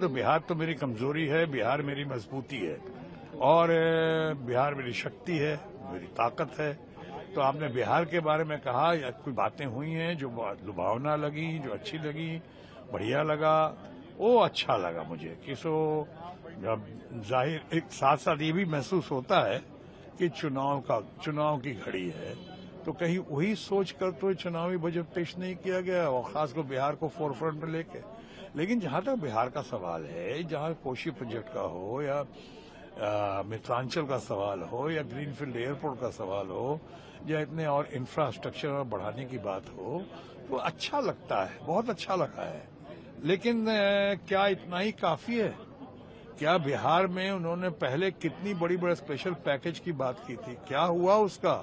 तो बिहार तो मेरी कमजोरी है, बिहार मेरी मजबूती है और बिहार मेरी शक्ति है, मेरी ताकत है। तो आपने बिहार के बारे में कहा, या कोई बातें हुई हैं जो लुभावना लगी, जो अच्छी लगी, बढ़िया लगा, वो अच्छा लगा मुझे कि जाहिर एक साथ साथ ये भी महसूस होता है कि चुनाव की घड़ी है, तो कहीं वही सोच कर तो चुनावी बजट पेश नहीं किया गया और खासकर बिहार को फोरफ्रंट में लेके। लेकिन जहां तक बिहार का सवाल है, जहां कोशी प्रोजेक्ट का हो या मिथिलांचल का सवाल हो या ग्रीनफील्ड एयरपोर्ट का सवाल हो या इतने और इंफ्रास्ट्रक्चर बढ़ाने की बात हो, तो अच्छा लगता है, बहुत अच्छा लगा है। लेकिन क्या इतना ही काफी है? क्या बिहार में उन्होंने पहले कितनी बड़ी बड़ी स्पेशल पैकेज की बात की थी, क्या हुआ उसका?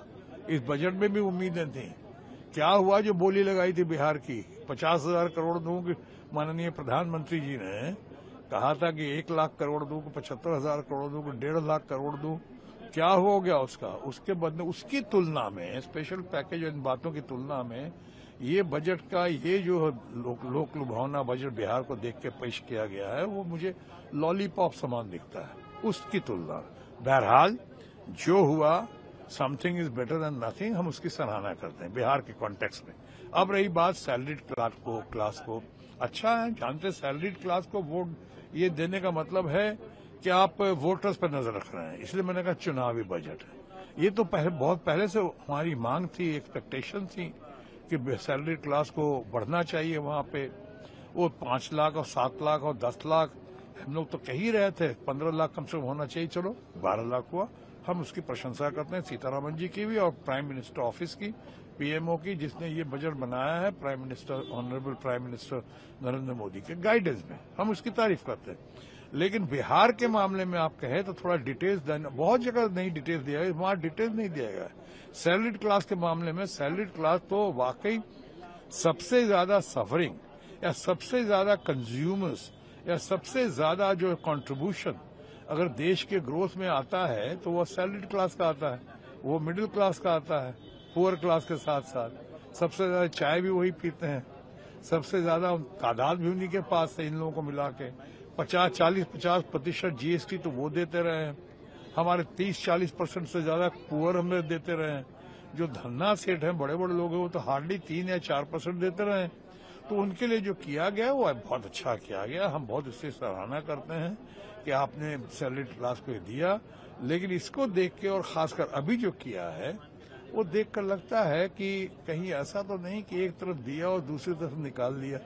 इस बजट में भी उम्मीदें थी, क्या हुआ जो बोली लगाई थी बिहार की? 50,000 करोड़ दूं, माननीय प्रधानमंत्री जी ने कहा था कि 1 लाख करोड़ दूं, 75,000 करोड़ दूं, 1.5 लाख करोड़ दूं। क्या हो गया उसका? उसके बदले उसकी तुलना में, स्पेशल पैकेज इन बातों की तुलना में, ये बजट का ये जो लोक लुभावना बजट बिहार को देख के पेश किया गया है, वो मुझे लॉलीपॉप समान दिखता है उसकी तुलना। बहरहाल जो हुआ, something is better than nothing, हम उसकी सराहना करते हैं बिहार के कॉन्टेक्स्ट में। अब रही बात सैलरीड क्लास को, अच्छा है, जानते सैलरीड क्लास को वोट ये देने का मतलब है कि आप वोटर्स पर नजर रख रहे हैं, इसलिए मैंने कहा चुनावी बजट है। ये तो बहुत पहले से हमारी मांग थी, एक्सपेक्टेशन थी कि सैलरीड क्लास को बढ़ना चाहिए। वहां पे वो 5 लाख और 7 लाख और 10 लाख हम लोग तो कह ही रहे थे, 15 लाख कम से कम होना चाहिए, चलो 12 लाख हुआ। हम उसकी प्रशंसा करते हैं सीतारामन जी की भी और प्राइम मिनिस्टर ऑफिस की, पीएमओ की, जिसने ये बजट बनाया है, prime minister honourable prime minister Narendra Modi के गाइडेंस में, हम उसकी तारीफ करते हैं। लेकिन बिहार के मामले में आप कहें तो थोड़ा डिटेल्स देना, बहुत जगह नहीं डिटेल्स दिया गया, वहां डिटेल्स नहीं दिया गया। सैलरीड क्लास के मामले में सैलरीड क्लास तो वाकई सबसे ज्यादा सफरिंग या सबसे ज्यादा कंज्यूमर्स या सबसे ज्यादा जो कंट्रीब्यूशन अगर देश के ग्रोथ में आता है तो वो सैलरीड क्लास का आता है, वो मिडिल क्लास का आता है, पुअर क्लास के साथ साथ। सबसे ज्यादा चाय भी वही पीते हैं, सबसे ज्यादा तादाद भी उन्हीं के पास है। इन लोगों को मिला के 50% जीएसटी तो वो देते रहे हैं, हमारे 30-40% से ज्यादा पुअर हमें देते रहे हैं। जो धन्ना सेठ हैं, बड़े बड़े लोग हैं, वो तो हार्डली 3 या 4% देते रहे हैं। तो उनके लिए जो किया गया वो बहुत अच्छा किया गया, हम बहुत इससे सराहना करते हैं कि आपने सैलरीड क्लास को दिया। लेकिन इसको देख के और खासकर अभी जो किया है वो देखकर लगता है कि कहीं ऐसा तो नहीं कि एक तरफ दिया और दूसरी तरफ निकाल दिया।